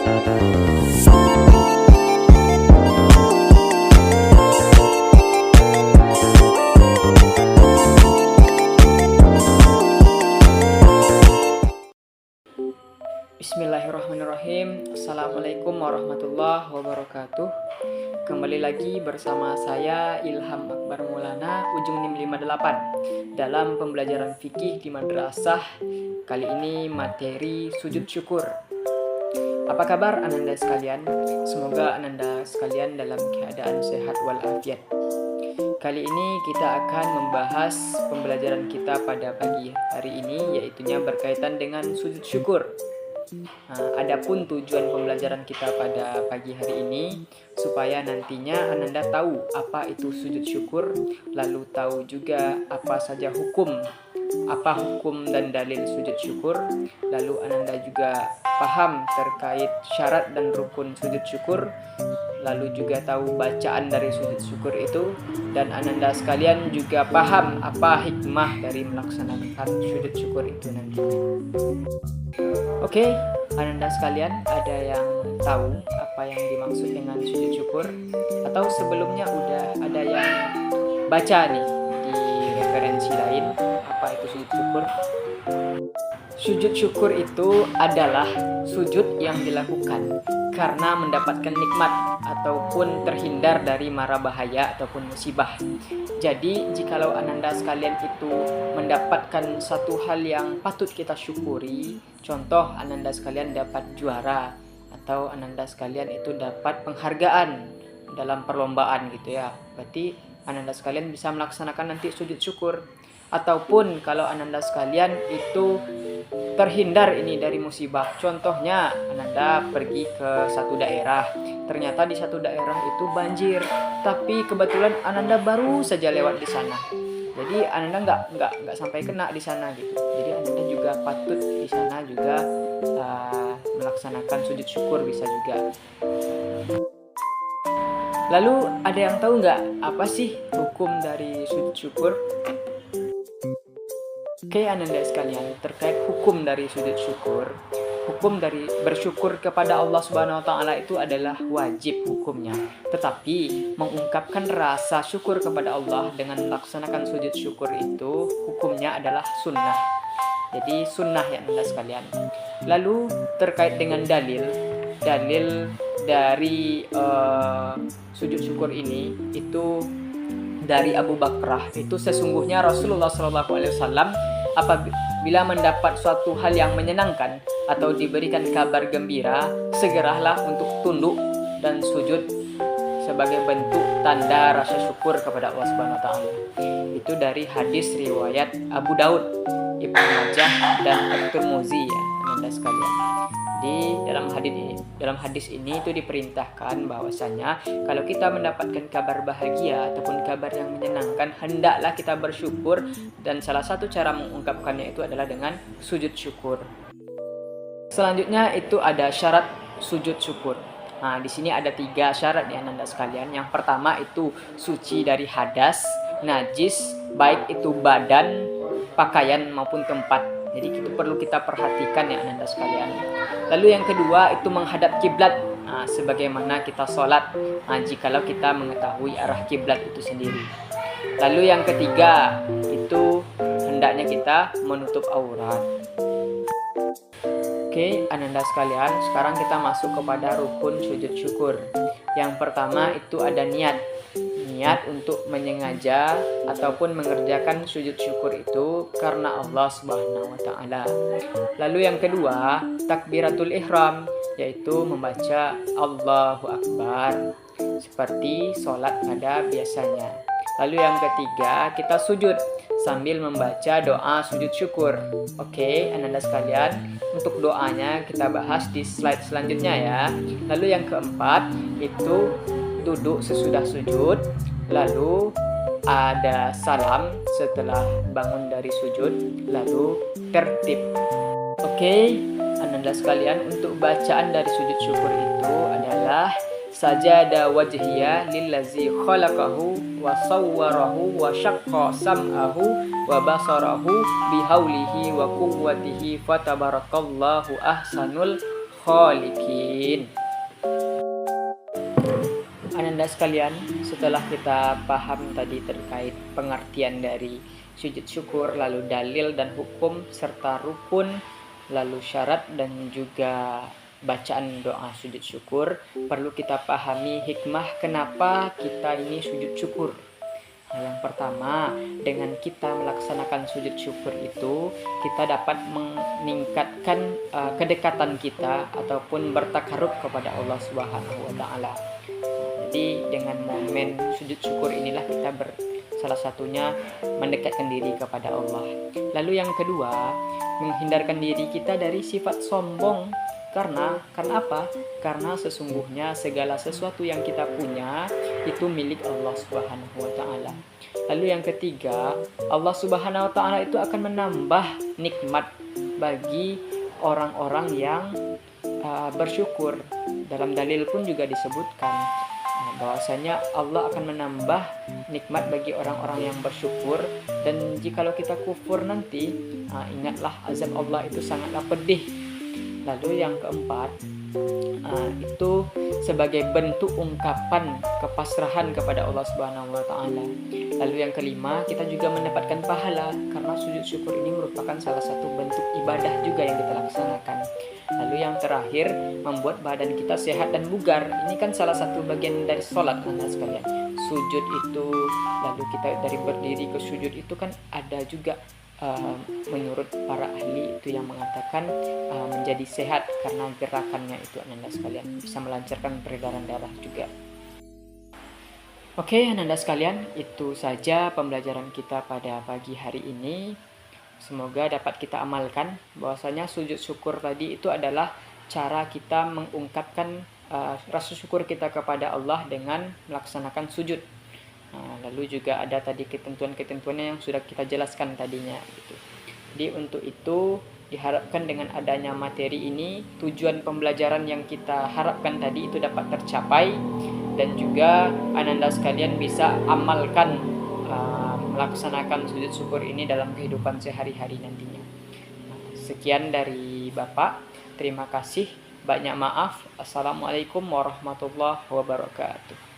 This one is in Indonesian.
Bismillahirrahmanirrahim. Assalamualaikum warahmatullahi wabarakatuh. Kembali lagi bersama saya Ilham Akbar Maulana, ujung NIM 58 dalam pembelajaran fikih di madrasah. Kali ini materi sujud syukur. Apa kabar ananda sekalian? Semoga ananda sekalian dalam keadaan sehat walafiat. Kali ini kita akan membahas pembelajaran kita pada pagi hari ini, yaitunya berkaitan dengan sujud syukur. Adapun tujuan pembelajaran kita pada pagi hari ini supaya nantinya ananda tahu apa itu sujud syukur, lalu tahu juga apa saja hukum dan dalil sujud syukur, lalu ananda juga paham terkait syarat dan rukun sujud syukur, lalu juga tahu bacaan dari sujud syukur itu, dan ananda sekalian juga paham apa hikmah dari melaksanakan sujud syukur itu nantinya. Oke, ananda sekalian, ada yang tahu apa yang dimaksud dengan sujud syukur? Atau sebelumnya udah ada yang baca nih di referensi lain apa itu sujud syukur? Sujud syukur itu adalah sujud yang dilakukan karena mendapatkan nikmat ataupun terhindar dari mara bahaya ataupun musibah. Jadi jikalau ananda sekalian itu mendapatkan satu hal yang patut kita syukuri, contoh ananda sekalian dapat juara atau ananda sekalian itu dapat penghargaan dalam perlombaan gitu ya, berarti ananda sekalian bisa melaksanakan nanti sujud syukur. Ataupun kalau ananda sekalian itu terhindar ini dari musibah, contohnya ananda pergi ke satu daerah, ternyata di satu daerah itu banjir, tapi kebetulan ananda baru saja lewat di sana, jadi ananda nggak sampai kena di sana gitu. Jadi ananda juga patut di sana juga melaksanakan sujud syukur bisa juga. Lalu ada yang tahu nggak apa sih hukum dari sujud syukur? Oke ananda sekalian, terkait hukum dari sujud syukur, hukum dari bersyukur kepada Allah Subhanahu wa taala itu adalah wajib hukumnya. Tetapi mengungkapkan rasa syukur kepada Allah dengan melaksanakan sujud syukur itu hukumnya adalah sunnah. Jadi sunnah ya ananda sekalian. Lalu terkait dengan dalil dari sujud syukur ini itu dari Abu Bakrah, itu sesungguhnya Rasulullah SAW apabila mendapat suatu hal yang menyenangkan atau diberikan kabar gembira, segeralah untuk tunduk dan sujud sebagai bentuk tanda rasa syukur kepada Allah Subhanahu wa taala. Itu dari hadis riwayat Abu Daud, Ibnu Majah dan At-Tirmidzi ya, ananda sekalian. Di dalam hadis ini itu diperintahkan bahwasanya kalau kita mendapatkan kabar bahagia ataupun kabar yang menyenangkan, hendaklah kita bersyukur, dan salah satu cara mengungkapkannya itu adalah dengan sujud syukur. Selanjutnya itu ada syarat sujud syukur. Di sini ada 3 syarat ya ananda sekalian. Yang pertama itu suci dari hadas, najis, baik itu badan, pakaian maupun tempat. Jadi itu perlu kita perhatikan ya ananda sekalian. Lalu yang kedua itu menghadap kiblat, sebagaimana kita sholat, jikalau kita mengetahui arah kiblat itu sendiri. Lalu yang ketiga itu hendaknya kita menutup aurat. Oke ananda sekalian, sekarang kita masuk kepada rukun sujud syukur. Yang pertama itu ada niat untuk menyengaja ataupun mengerjakan sujud syukur itu karena Allah Subhanahu wa taala. Lalu yang kedua, takbiratul ihram, yaitu membaca Allahu Akbar seperti sholat pada biasanya. Lalu yang ketiga, kita sujud sambil membaca doa sujud syukur. Oke, ananda sekalian, untuk doanya kita bahas di slide selanjutnya ya. Lalu yang keempat itu duduk sesudah sujud, lalu ada salam setelah bangun dari sujud, lalu tertib. Oke, ananda sekalian, untuk bacaan dari sujud syukur itu adalah sajada wajhiya lillazi khalaqahu wa sawwarahu wa syaqqa sam'ahu wa basarahu bihaulihi wa quwwatihi fatabarakallahu ahsanul khaliqin. Ananda sekalian, setelah kita paham tadi terkait pengertian dari sujud syukur, lalu dalil dan hukum, serta rukun, lalu syarat dan juga bacaan doa sujud syukur, perlu kita pahami hikmah kenapa kita ini sujud syukur. Nah, yang pertama, dengan kita melaksanakan sujud syukur itu, kita dapat meningkatkan kedekatan kita ataupun bertakarub kepada Allah Subhanahu wa taala. Jadi dengan momen sujud syukur inilah kita salah satunya mendekatkan diri kepada Allah. Lalu yang kedua, menghindarkan diri kita dari sifat sombong. Karena apa? Karena sesungguhnya segala sesuatu yang kita punya itu milik Allah Subhanahu wa taala. Lalu yang ketiga, Allah Subhanahu wa taala itu akan menambah nikmat bagi orang-orang yang bersyukur. Dalam dalil pun juga disebutkan bahwasanya Allah akan menambah nikmat bagi orang-orang yang bersyukur, dan jikalau kita kufur nanti, ingatlah azab Allah itu sangatlah pedih. Lalu yang keempat, itu sebagai bentuk ungkapan kepasrahan kepada Allah Subhanahu wa taala. Lalu yang kelima, kita juga mendapatkan pahala karena sujud syukur ini merupakan salah satu bentuk ibadah juga yang kita laksanakan. Lalu yang terakhir, membuat badan kita sehat dan bugar. Ini kan salah satu bagian dari sholat, Anda sekalian. Sujud itu, lalu kita dari berdiri ke sujud itu kan ada juga menurut para ahli itu yang mengatakan menjadi sehat karena gerakannya itu, Anda sekalian, bisa melancarkan peredaran darah juga. Oke, Anda sekalian, itu saja pembelajaran kita pada pagi hari ini. Semoga dapat kita amalkan bahwasanya sujud syukur tadi itu adalah cara kita mengungkapkan rasa syukur kita kepada Allah dengan melaksanakan sujud. Lalu juga ada tadi ketentuan-ketentuannya yang sudah kita jelaskan tadinya gitu. Jadi untuk itu diharapkan dengan adanya materi ini, tujuan pembelajaran yang kita harapkan tadi itu dapat tercapai, dan juga Ananda sekalian bisa amalkan melaksanakan sujud syukur ini dalam kehidupan sehari-hari nantinya. Sekian dari Bapak, terima kasih, banyak maaf. Assalamualaikum warahmatullahi wabarakatuh.